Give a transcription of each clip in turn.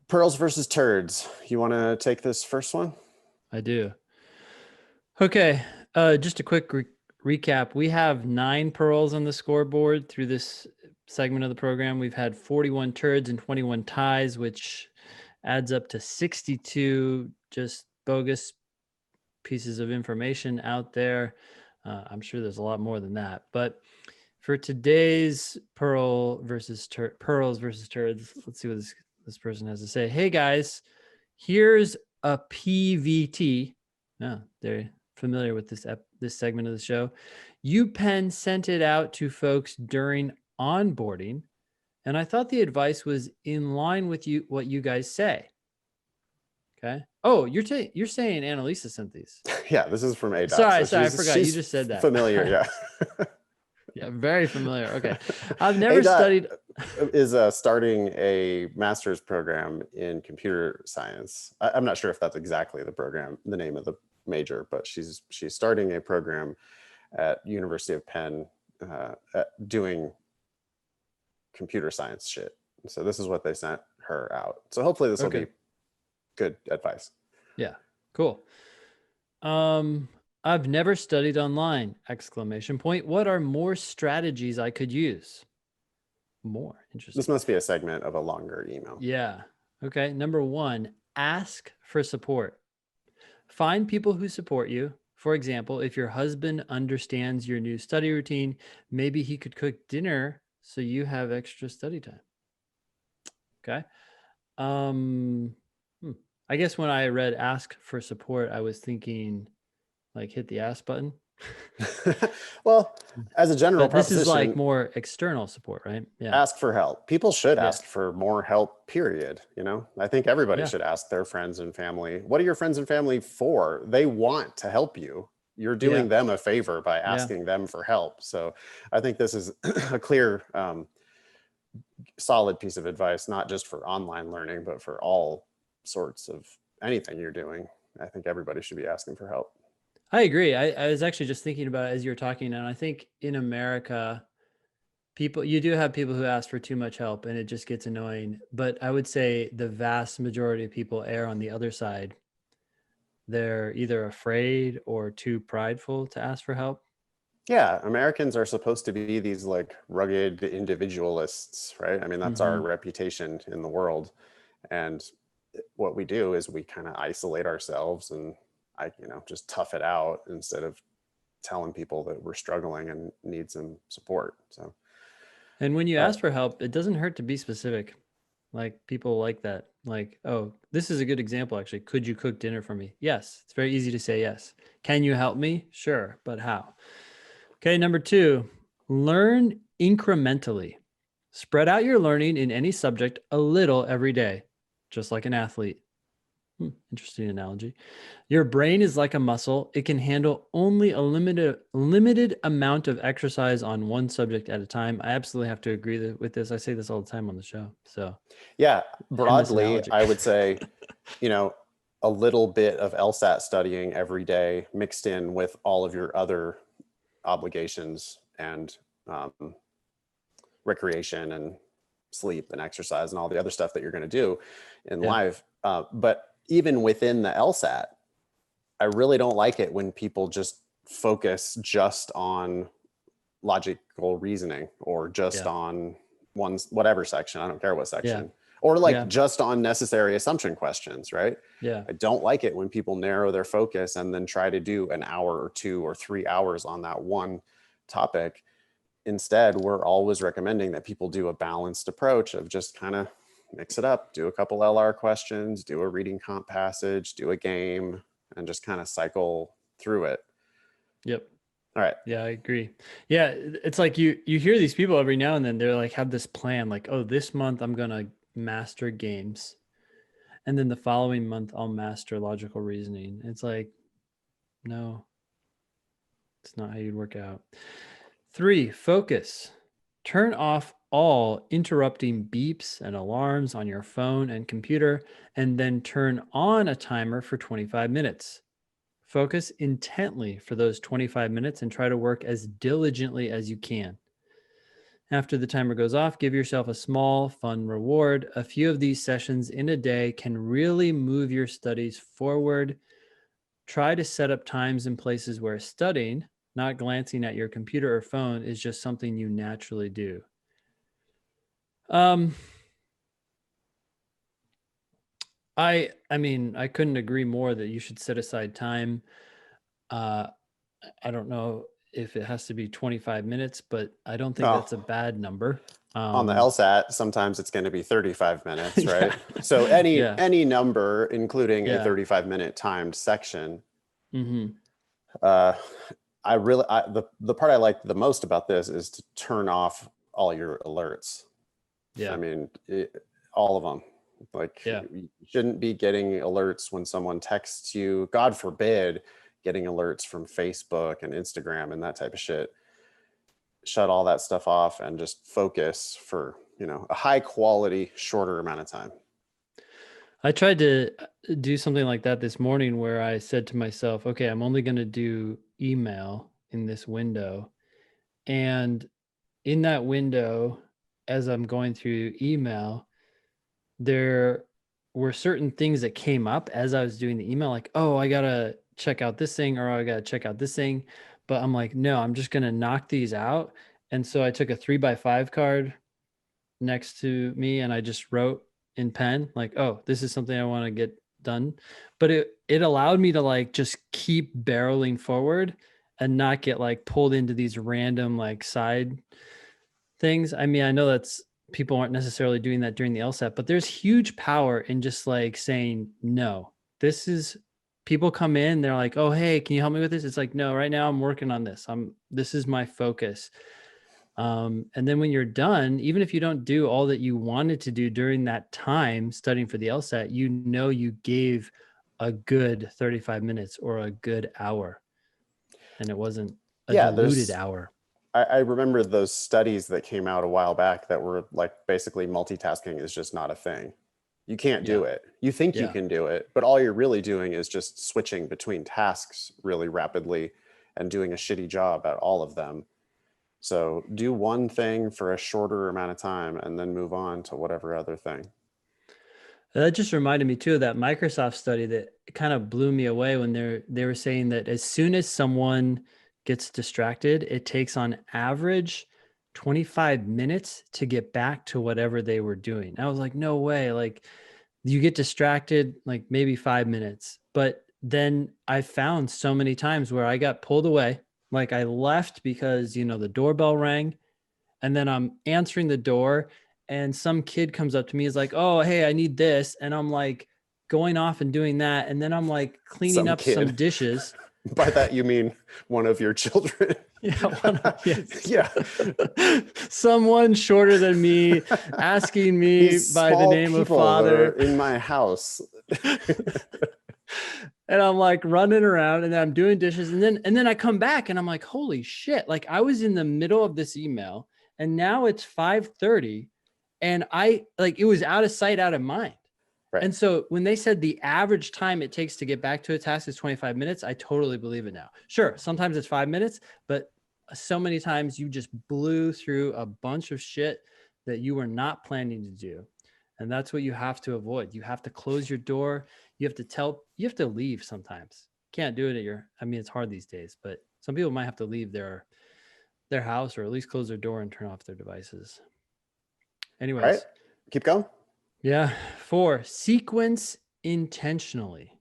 Pearls versus turds. You want to take this first one? I do. Okay, just a quick recap. We have 9 pearls on the scoreboard through this segment of the program. We've had 41 turds and 21 ties, which adds up to 62 just bogus pieces of information out there. I'm sure there's a lot more than that. But for today's pearls versus turds, let's see what this person has to say. Hey guys, here's a PVT. Yeah, they're familiar with this segment of the show. UPenn sent it out to folks during onboarding, and I thought the advice was in line with what you guys say. Okay. Oh, you're saying Annalisa sent these. Yeah, this is from ADOT. Sorry, so I forgot. You just said that. Familiar, yeah. Yeah, very familiar. Okay. I've never ADOT studied. is starting a master's program in computer science. I'm not sure if that's exactly the name of the major, but she's starting a program at University of Penn doing computer science shit. So this is what they sent her out. So hopefully this will be good advice. Yeah, cool. I've never studied online, ! What are more strategies I could use? More interesting. This must be a segment of a longer email. Yeah. Okay. Number 1, ask for support. Find people who support you. For example, if your husband understands your new study routine, maybe he could cook dinner so you have extra study time. Okay. I guess when I read ask for support, I was thinking like hit the ask button. Well, as a general proposition, this is like more external support, right? Yeah. Ask for help. People should ask for more help, period. You know, I think everybody should ask their friends and family. What are your friends and family for? They want to help you. You're doing them a favor by asking them for help. So I think this is a clear, solid piece of advice, not just for online learning, but for all sorts of anything you're doing. I think everybody should be asking for help. I agree. I was actually just thinking about it as you were talking, and I think in America, you do have people who ask for too much help and it just gets annoying. But I would say the vast majority of people err on the other side. They're either afraid or too prideful to ask for help. Yeah, Americans are supposed to be these like rugged individualists, right? I mean, that's our reputation in the world. And what we do is we kind of isolate ourselves and just tough it out instead of telling people that we're struggling and need some support. So, and when you ask for help, it doesn't hurt to be specific. Like people like that. Like, oh, this is a good example, actually. Could you cook dinner for me? Yes. It's very easy to say yes. Can you help me? Sure. But how? Okay. Number 2, learn incrementally. Spread out your learning in any subject a little every day, just like an athlete. Interesting analogy. Your brain is like a muscle. It can handle only a limited amount of exercise on one subject at a time. I absolutely have to agree with this. I say this all the time on the show. So yeah, broadly, I would say, a little bit of LSAT studying every day mixed in with all of your other obligations and recreation and sleep and exercise and all the other stuff that you're going to do in life. But even within the LSAT, I really don't like it when people just focus just on logical reasoning or just on whatever section. I don't care what section. Or just on necessary assumption questions, right? Yeah. I don't like it when people narrow their focus and then try to do an hour or 2 or 3 hours on that one topic. Instead, we're always recommending that people do a balanced approach of just kind of mix it up, do a couple LR questions, do a reading comp passage, do a game, and just kind of cycle through it. Yep. All right. Yeah, I agree. Yeah, it's like you hear these people every now and then, they're like, have this plan, like, oh, this month I'm going to master games. And then the following month I'll master logical reasoning. It's like, no, it's not how you'd work out. 3, focus. Turn off all interrupting beeps and alarms on your phone and computer, and then turn on a timer for 25 minutes. Focus intently for those 25 minutes and try to work as diligently as you can. After the timer goes off, give yourself a small, fun reward. A few of these sessions in a day can really move your studies forward. Try to set up times and places where studying, not glancing at your computer or phone, is just something you naturally do. I mean, I couldn't agree more that you should set aside time. I don't know if it has to be 25 minutes, but I don't think No, that's a bad number. on the LSAT, sometimes it's going to be 35 minutes, Yeah. right? So any Yeah. any number, including a Yeah. 35-minute timed section. Mm-hmm. Uh, the part I like the most about this is to turn off all your alerts. I Yeah. mean, all of them. Like, Yeah. you shouldn't be getting alerts when someone texts you. God forbid, getting alerts from Facebook and Instagram and that type of shit. Shut all that stuff off and just focus for, a high quality, shorter amount of time. I tried to do something like that this morning where I said to myself, okay, I'm only going to do email in this window. And in that window, as I'm going through email, there were certain things that came up as I was doing the email, like, oh, I got to check out this thing or I got to check out this thing. But I'm like, no, I'm just going to knock these out. And so I took a 3x5 card next to me and I just wrote in pen, like, oh, this is something I want to get done. But it allowed me to like just keep barreling forward and not get like pulled into these random like side things. I mean, I know that's people aren't necessarily doing that during the LSAT, but there's huge power in just like saying, no, this is people come in, they're like, oh, hey, can you help me with this? It's like, no, right now I'm working on this. This is my focus. And then when you're done, even if you don't do all that you wanted to do during that time studying for the LSAT, you gave a good 35 minutes or a good hour, and it wasn't a Yeah, diluted hour. I remember those studies that came out a while back that were like basically multitasking is just not a thing. You can't Yeah. do it. You think you Yeah. can do it, but all you're really doing is just switching between tasks really rapidly and doing a shitty job at all of them. So do one thing for a shorter amount of time and then move on to whatever other thing. That just reminded me too of that Microsoft study that kind of blew me away when they were saying that as soon as someone gets distracted, it takes on average 25 minutes to get back to whatever they were doing. I was like, no way. Like you get distracted like maybe 5 minutes, but then I found so many times where I got pulled away. Like I left because, the doorbell rang and then I'm answering the door and some kid comes up to me is like, oh, hey, I need this. And I'm like going off and doing that. And then I'm like cleaning Some up some kid. dishes. By that you mean one of your children. Yes. Yeah. Someone shorter than me asking me These by the small name of people that are father. in my house. And I'm like running around and then I'm doing dishes. And then I come back and I'm like, holy shit. Like I was in the middle of this email and now it's 5:30 and it was out of sight, out of mind. Right. And so when they said the average time it takes to get back to a task is 25 minutes, I totally believe it now. Sure, sometimes it's 5 minutes, but so many times you just blew through a bunch of shit that you were not planning to do. And that's what you have to avoid. You have to close your door. You have to leave sometimes. Can't do it it's hard these days, but some people might have to leave their house or at least close their door and turn off their devices. All right. Anyways, Keep going. yeah. 4, sequence intentionally.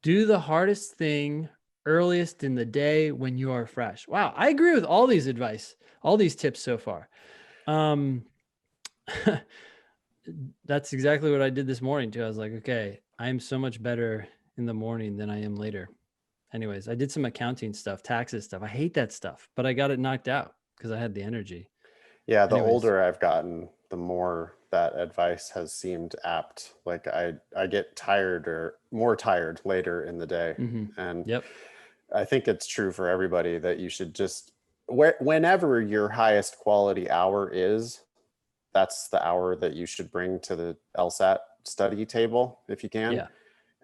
Do the hardest thing earliest in the day when you are fresh. Wow, I agree with all these tips so far. That's exactly what I did this morning too. I was like, okay, I am so much better in the morning than I am later. Anyways, I did some accounting stuff, taxes stuff. I hate that stuff, but I got it knocked out because I had the energy. Yeah, the Anyways. older I've gotten, the more that advice has seemed apt. Like I get tired or more tired later in the day. Mm-hmm. And Yep. I think it's true for everybody that you should just whenever your highest quality hour is, that's the hour that you should bring to the LSAT study table if you can. Yeah.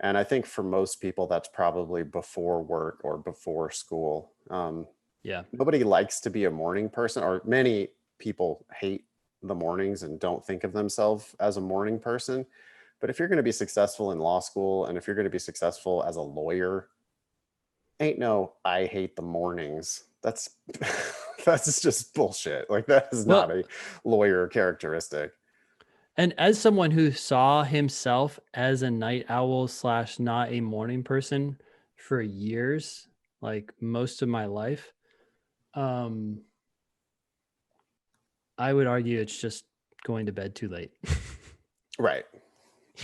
And I think for most people, that's probably before work or before school. Yeah. Nobody likes to be a morning person, or many people hate the mornings and don't think of themselves as a morning person. But if you're going to be successful in law school, and if you're going to be successful as a lawyer, ain't no I hate the mornings. That's that's just bullshit. Like, that is not Well, a lawyer characteristic. and as someone who saw himself as a night owl slash not a morning person for years, like most of my life, um, I would argue it's just going to bed too late. Right.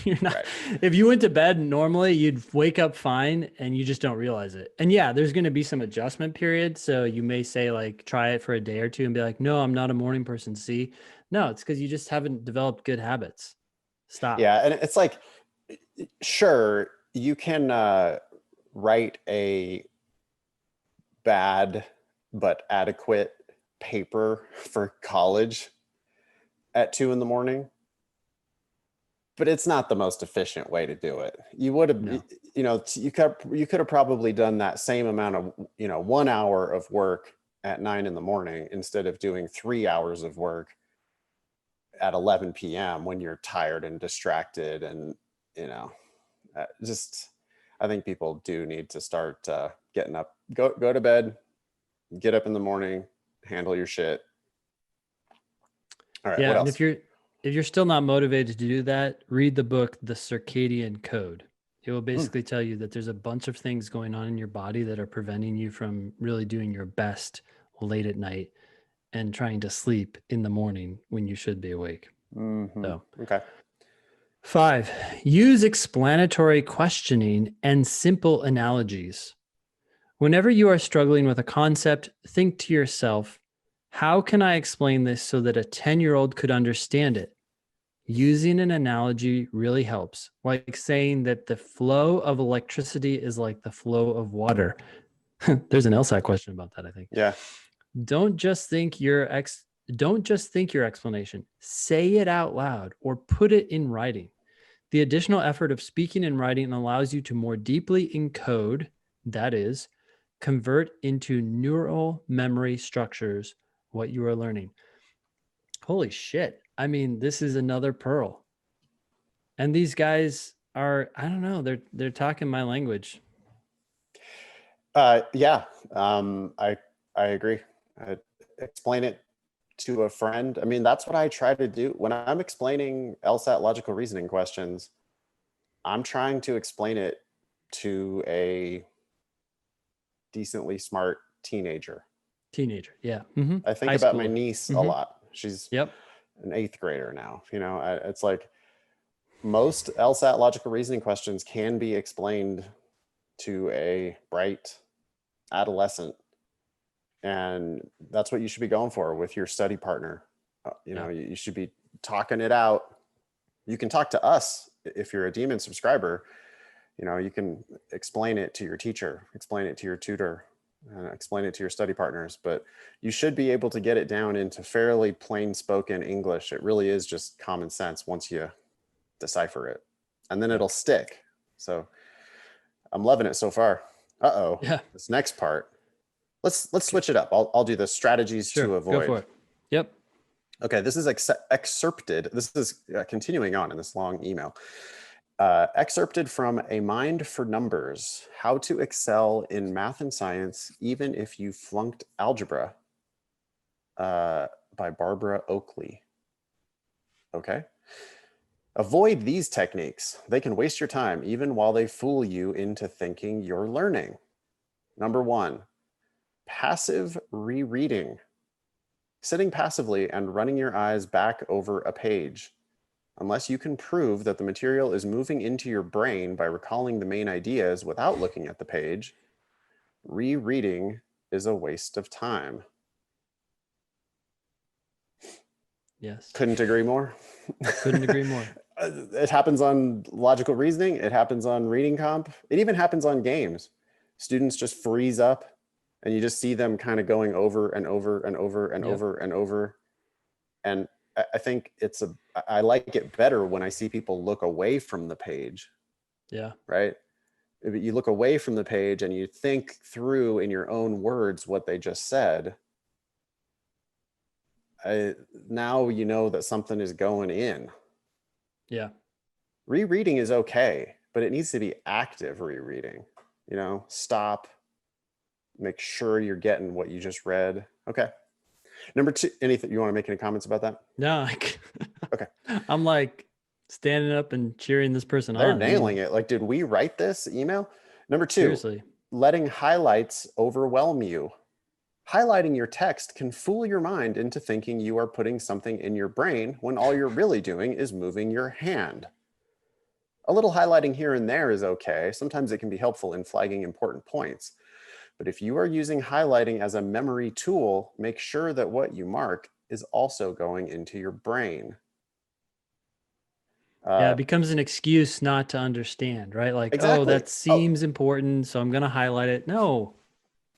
You're not, Right. if you went to bed normally, you'd wake up fine and you just don't realize it. And yeah, there's going to be some adjustment period. So you may say, like, try it for a day or two and be like, no, I'm not a morning person. See, no, it's because you just haven't developed good habits. Stop. Yeah. And it's like, sure, you can write a bad but adequate paper for college at 2 a.m, but it's not the most efficient way to do it. You would have, No. you could have probably done that same amount of, 1 hour of work at 9 a.m. instead of doing 3 hours of work at 11 p.m. when you're tired and distracted. And, just, I think people do need to start getting up, go to bed, get up in the morning, handle your shit. All right. Yeah. What And else? if you're still not motivated to do that, read the book, The Circadian Code. It will Hmm. basically tell you that there's a bunch of things going on in your body that are preventing you from really doing your best late at night and trying to sleep in the morning when you should be awake. Mm-hmm. So, Okay. 5, use explanatory questioning and simple analogies. Whenever you are struggling with a concept, think to yourself, how can I explain this so that a 10-year-old could understand it? Using an analogy really helps, like saying that the flow of electricity is like the flow of water. There's an LSAT question about that, I think. Yeah. Don't just think don't just think your explanation. Say it out loud or put it in writing. The additional effort of speaking and writing allows you to more deeply encode, that is, convert into neural memory structures what you are learning. Holy shit. I mean, this is another pearl. And these guys are, I don't know, they're talking my language. Yeah. I agree. I explain it to a friend. I mean, that's what I try to do when I'm explaining LSAT logical reasoning questions. I'm trying to explain it to a decently smart teenager. Teenager. Yeah. Mm-hmm. I think High about my schooler. niece a Mm-hmm. lot. She's Yep. an 8th grader now. It's like most LSAT logical reasoning questions can be explained to a bright adolescent. And that's what you should be going for with your study partner. Yeah. You should be talking it out. You can talk to us if you're a Demon subscriber. You can explain it to your teacher, explain it to your tutor, explain it to your study partners, but you should be able to get it down into fairly plain spoken English. It really is just common sense once you decipher it, and then Yeah. it'll stick. So I'm loving it so far. Uh-oh. Yeah. This next part. Let's switch it up. I'll do the strategies Sure. to Go avoid. for it. Yep. Okay, this is excerpted. This is continuing on in this long email. Excerpted from A Mind for Numbers: How to Excel in Math and Science Even if You Flunked Algebra, by Barbara Oakley. Okay. Avoid these techniques. They can waste your time even while they fool you into thinking you're learning. Number 1, passive rereading. Sitting passively and running your eyes back over a page. Unless you can prove that the material is moving into your brain by recalling the main ideas without looking at the page, rereading is a waste of time. Yes. Couldn't agree more. Couldn't agree more. It happens on logical reasoning. It happens on reading comp. It even happens on games. Students just freeze up and you just see them kind of going over and over and over and Yep. over and over. And I think I like it better when I see people look away from the page. Yeah. Right. If you look away from the page and you think through in your own words what they just said, now you know that something is going in. Yeah. Rereading is okay, but it needs to be active rereading. Stop, make sure you're getting what you just read. Okay. Number 2, anything you want to make any comments about that? No, Okay. I'm like standing up and cheering this person They're on. nailing it. Like, did we write this email? Number 2, Seriously. letting highlights overwhelm you. Highlighting your text can fool your mind into thinking you are putting something in your brain when all you're really doing is moving your hand. A little highlighting here and there is okay. Sometimes it can be helpful in flagging important points. But if you are using highlighting as a memory tool, make sure that what you mark is also going into your brain. Yeah, it becomes an excuse not to understand, right? Like, oh, Exactly. that seems important, so I'm going to highlight it. No.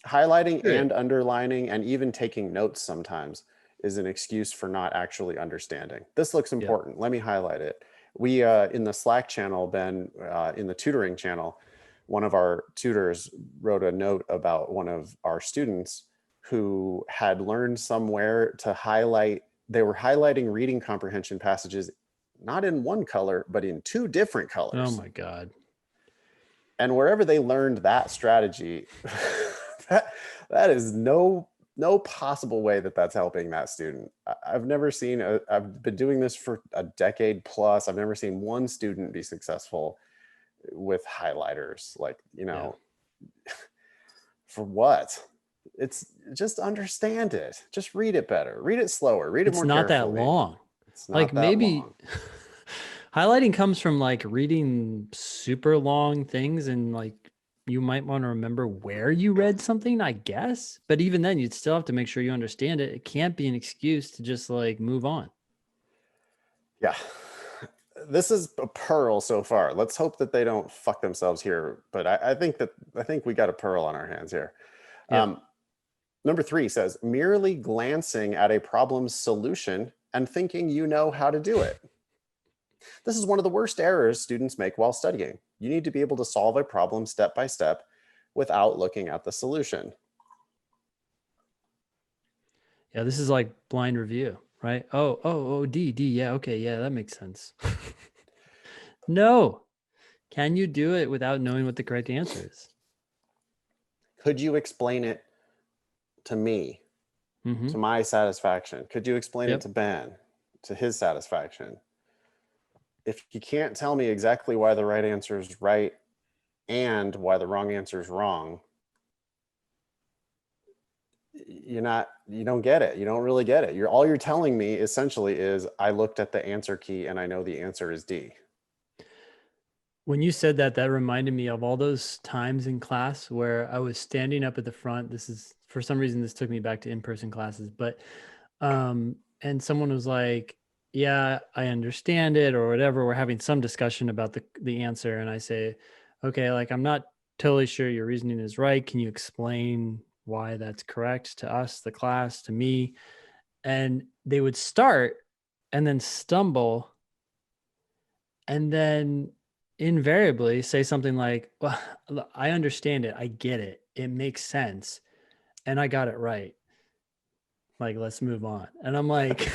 Highlighting Hear and it. underlining and even taking notes sometimes is an excuse for not actually understanding. This looks Yep. important. Let me highlight it. We, in the Slack channel, Ben, in the tutoring channel, one of our tutors wrote a note about one of our students who had learned somewhere to highlight. They were highlighting reading comprehension passages, not in one color, but in 2 different Oh colors. my God. And wherever they learned that strategy, that is no possible way that that's helping that student. I've never seen I've been doing this for a decade plus. I've never seen one student be successful with highlighters. Like, Yeah. for what? It's just understand it. Just read it better. Read it slower. Read it It's more not that carefully. long. It's Like not that maybe long. highlighting comes from like reading super long things and like you might want to remember where you read something, I guess. But even then, you'd still have to make sure you understand it. It can't be an excuse to just like move on. Yeah. This is a pearl so far. Let's hope that they don't fuck themselves here. But I think we got a pearl on our hands here. Yeah. Number 3 says merely glancing at a problem's solution and thinking you know how to do it. This is one of the worst errors students make while studying. You need to be able to solve a problem step by step without looking at the solution. Yeah. This is like blind review, right? Oh, D. Yeah. Okay. Yeah. That makes sense. No. Can you do it without knowing what the correct answer is? Could you explain it to me, Mm-hmm. to my satisfaction? Could you explain it Yep. to Ben, to his satisfaction? If you can't tell me exactly why the right answer is right and why the wrong answer is wrong, you don't get it. You don't really get it. All you're telling me essentially is I looked at the answer key and I know the answer is D. When you said that, that reminded me of all those times in class where I was standing up at the front. This is, for some reason, this took me back to in-person classes, but, and someone was like, yeah, I understand it or whatever. We're having some discussion about the answer. And I say, okay, like, I'm not totally sure your reasoning is right. Can you explain why that's correct to us, the class, to me? And they would start and then stumble and then invariably say something like, well, I understand it. I get it. It makes sense. And I got it right. Like, let's move on. And I'm like,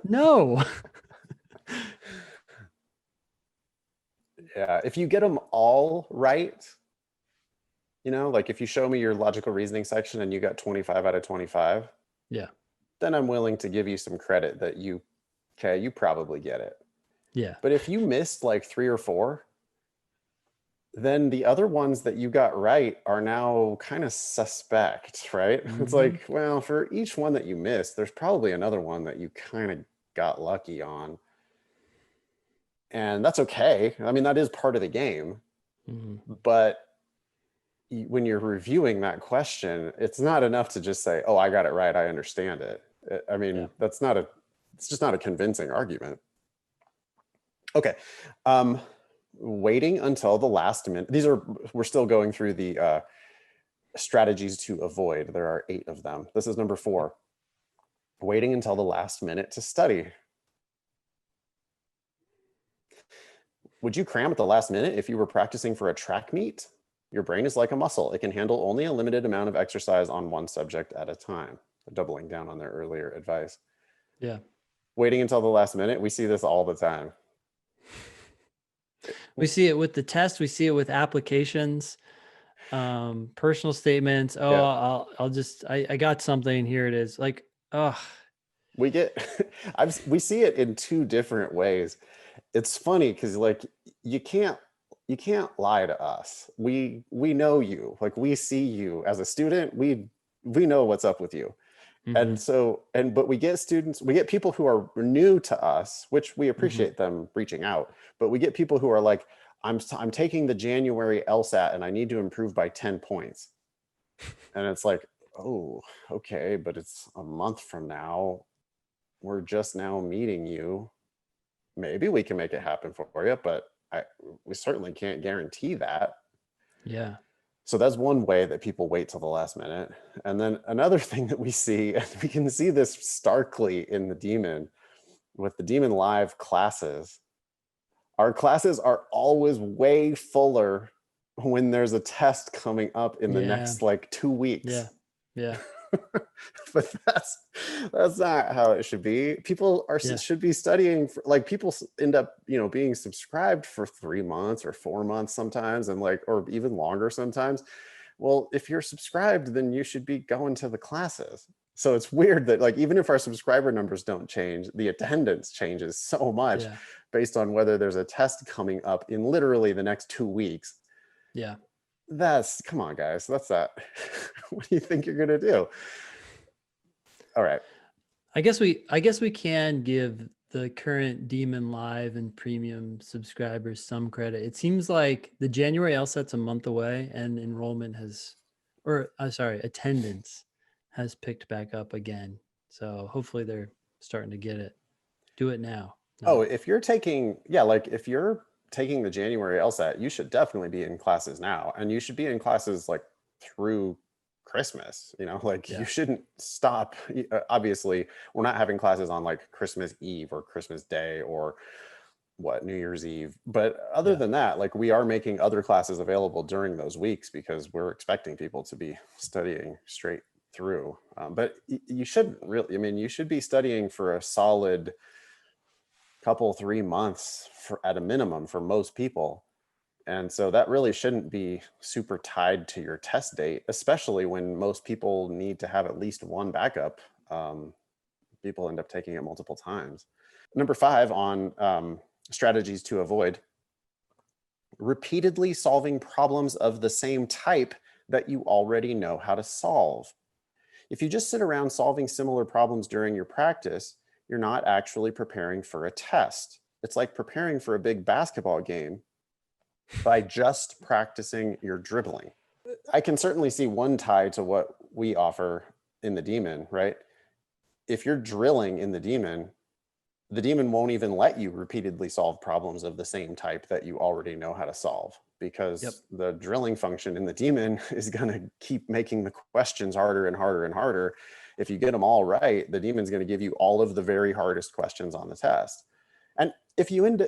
no. Yeah, if you get them all right, like if you show me your logical reasoning section and you got 25 out of 25, Yeah. then I'm willing to give you some credit that you probably get it. Yeah. But if you missed like 3 or 4, then the other ones that you got right are now kind of suspect, right? It's Mm-hmm. like, well, for each one that you missed, there's probably another one that you kind of got lucky on. And that's okay. I mean, that is part of the game. Mm-hmm. But when you're reviewing that question, it's not enough to just say, oh, I got it right. I understand it. I mean, Yeah. it's just not a convincing argument. Okay. Waiting until the last minute. We're still going through the strategies to avoid. There are 8 of them. This is number 4. Waiting until the last minute to study. Would you cram at the last minute if you were practicing for a track meet? Your brain is like a muscle. It can handle only a limited amount of exercise on one subject at a time. Doubling down on their earlier advice. Yeah. Waiting until the last minute. We see this all the time. We see it with the test. We see it with applications, personal statements. Oh, Yeah. I got something. Here it is. Like, oh, We get, we see it in two different ways. It's funny because like you can't lie to us. We know you. Like we see you as a student. We know what's up with you. And so, but we get students, we get people who are new to us, which we appreciate them reaching out, but we get people who are like, I'm taking the January LSAT and I need to improve by 10 points. And it's like, oh, okay, but it's a month from now. We're just now meeting you. Maybe we can make it happen for you, but we certainly can't guarantee that. yeah. So that's one way that people wait till the last minute. And then another thing that we see, and we can see this starkly in the Demon, with the Demon Live classes, our classes are always way fuller when there's a test coming up in the next like 2 weeks. Yeah. Yeah. But that's not how it should be. People should be studying for, like, people end up, being subscribed for 3 months or 4 months sometimes, and like, or even longer sometimes. Well, if you're subscribed, then you should be going to the classes. So it's weird that like, even if our subscriber numbers don't change, the attendance changes so much based on whether there's a test coming up in literally the next 2 weeks. Yeah. Come on, guys. That's that. What do you think you're gonna do? All right. I guess we can give the current Demon Live and premium subscribers some credit. It seems like the January LSAT's a month away, and enrollment attendance has picked back up again. So hopefully they're starting to get it. Do it now. No. Oh, if you're taking, if you're taking the January LSAT, you should definitely be in classes now, and you should be in classes like through Christmas. You shouldn't stop. Obviously, we're not having classes on like Christmas Eve or Christmas Day or New Year's Eve. But other than that, like, we are making other classes available during those weeks because we're expecting people to be studying straight through. But you shouldn't really, you should be studying for a solid couple, 3 months at a minimum for most people. And so that really shouldn't be super tied to your test date, especially when most people need to have at least one backup. People end up taking it multiple times. Number 5 on strategies to avoid: repeatedly solving problems of the same type that you already know how to solve. If you just sit around solving similar problems during your practice, you're not actually preparing for a test. It's like preparing for a big basketball game by just practicing your dribbling. I can certainly see one tie to what we offer in the Demon, right? If you're drilling in the Demon won't even let you repeatedly solve problems of the same type that you already know how to solve, because the drilling function in the Demon is going to keep making the questions harder and harder and harder. If you get them all right, the Demon's going to give you all of the very hardest questions on the test. And if you end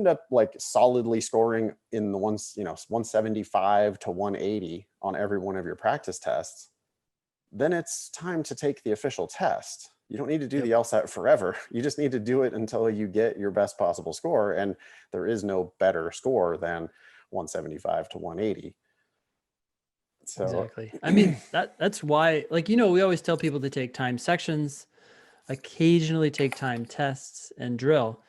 up like solidly scoring in the 175 to 180 on every one of your practice tests, then it's time to take the official test. You don't need to do the LSAT forever. You just need to do it until you get your best possible score. And there is no better score than 175 to 180. So exactly. That's why, we always tell people to take time sections, occasionally take time tests, and drill.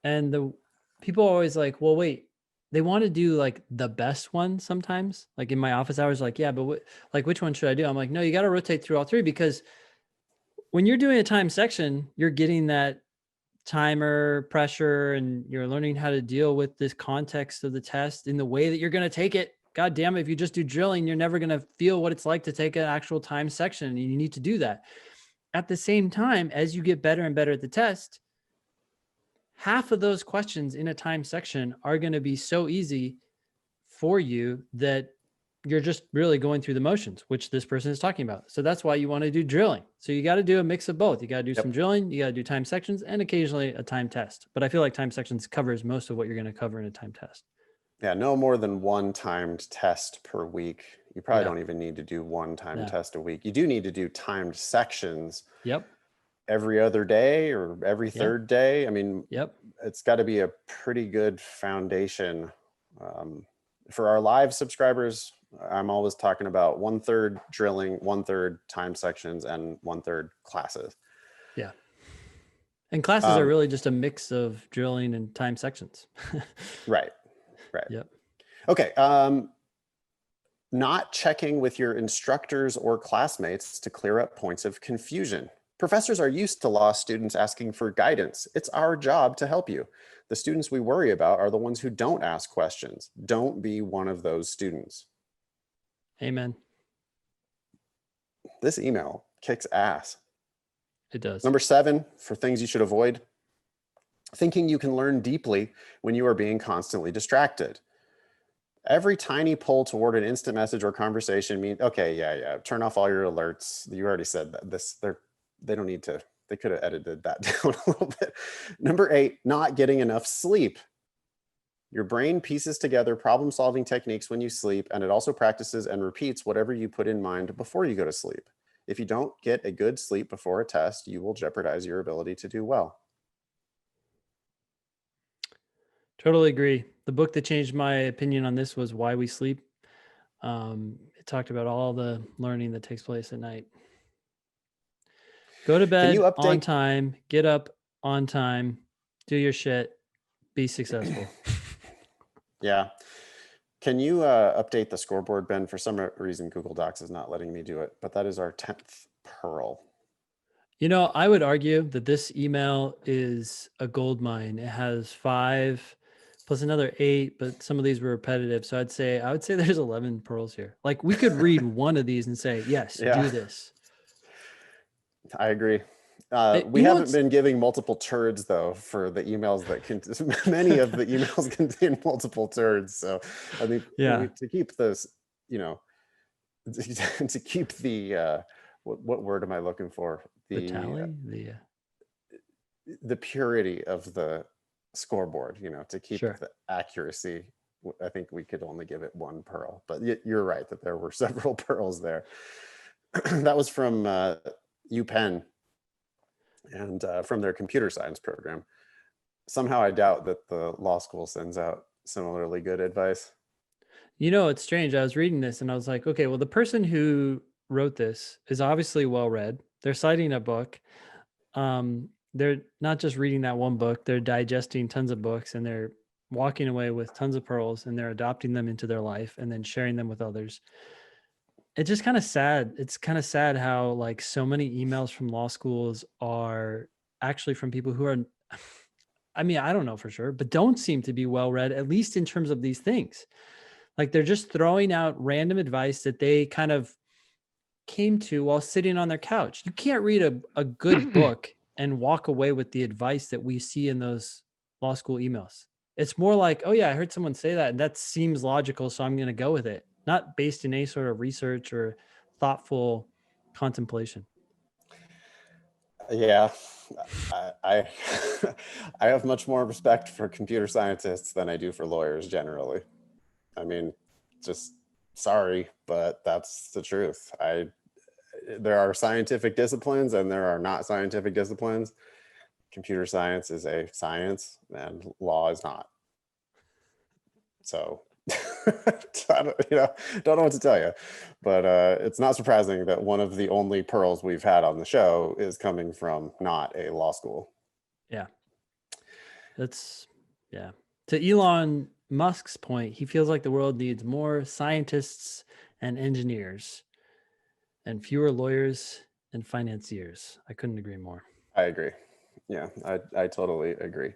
And the people are always like, well, wait, they want to do like the best one sometimes. Like in my office hours, like, yeah, but which one should I do? I'm like, no, you got to rotate through all three, because when you're doing a time section, you're getting that timer pressure and you're learning how to deal with this context of the test in the way that you're going to take it. God damn it. If you just do drilling, you're never going to feel what it's like to take an actual time section, and you need to do that. At the same time, as you get better and better at the test, half of those questions in a time section are going to be so easy for you that you're just really going through the motions, which this person is talking about. So that's why you want to do drilling. So you got to do a mix of both. You got to do some drilling, you got to do time sections, and occasionally a time test. But I feel like time sections covers most of what you're going to cover in a time test. Yeah, no more than one timed test per week. You probably don't even need to do one timed test a week. You do need to do timed sections. Yep. Every other day or every third day. I mean, it's got to be a pretty good foundation. For our live subscribers, I'm always talking about 1/3 drilling, 1/3 time sections, and 1/3 classes. Yeah. And classes are really just a mix of drilling and time sections. Right. Yep. Okay. Not checking with your instructors or classmates to clear up points of confusion. Professors are used to law students asking for guidance. It's our job to help you. The students we worry about are the ones who don't ask questions. Don't be one of those students. Amen. This email kicks ass. It does. Number 7, for things you should avoid. Thinking you can learn deeply when you are being constantly distracted. Every tiny pull toward an instant message or conversation means, okay, yeah, turn off all your alerts. You already said that. They don't need to, they could have edited that down a little bit. Number 8, not getting enough sleep. Your brain pieces together problem-solving techniques when you sleep, and it also practices and repeats whatever you put in mind before you go to sleep. If you don't get a good sleep before a test, you will jeopardize your ability to do well. Totally agree. The book that changed my opinion on this was Why We Sleep. It talked about all the learning that takes place at night. Go to bed on time, get up on time, do your shit, be successful. Yeah. Can you update the scoreboard, Ben? For some reason, Google Docs is not letting me do it, but that is our 10th pearl. You know, I would argue that this email is a gold mine. It has 5 plus another 8, but some of these were repetitive. So I would say there's 11 pearls here. Like we could read one of these and say, yes, do this. I agree. We haven't been giving multiple turds though for the emails that many of the emails contain multiple turds. So I think to keep those, to keep the what word am I looking for? The tally, the purity of the scoreboard, to keep the accuracy. I think we could only give it 1 pearl, but you're right that there were several pearls there. That was from UPenn and from their computer science program. Somehow I doubt that the law school sends out similarly good advice. You know, it's strange. I was reading this and I was like, okay, well, the person who wrote this is obviously well-read. They're citing a book. They're not just reading that one book, they're digesting tons of books and they're walking away with tons of pearls and they're adopting them into their life and then sharing them with others. It's just kind of sad. It's kind of sad how like so many emails from law schools are actually from people who are, I mean, I don't know for sure, but don't seem to be well read, at least in terms of these things. Like they're just throwing out random advice that they kind of came to while sitting on their couch. You can't read a good book and walk away with the advice that we see in those law school emails. It's more like, oh yeah, I heard someone say that and that seems logical, so I'm going to go with it. Not based in any sort of research or thoughtful contemplation. Yeah, I I have much more respect for computer scientists than I do for lawyers generally. I mean, just sorry, but that's the truth. There are scientific disciplines and there are not scientific disciplines. Computer science is a science and law is not. So don't know what to tell you, but it's not surprising that one of the only pearls we've had on the show is coming from not a law school. Yeah. To Elon Musk's point, he feels like the world needs more scientists and engineers and fewer lawyers and financiers. I couldn't agree more. I agree. Yeah, I totally agree.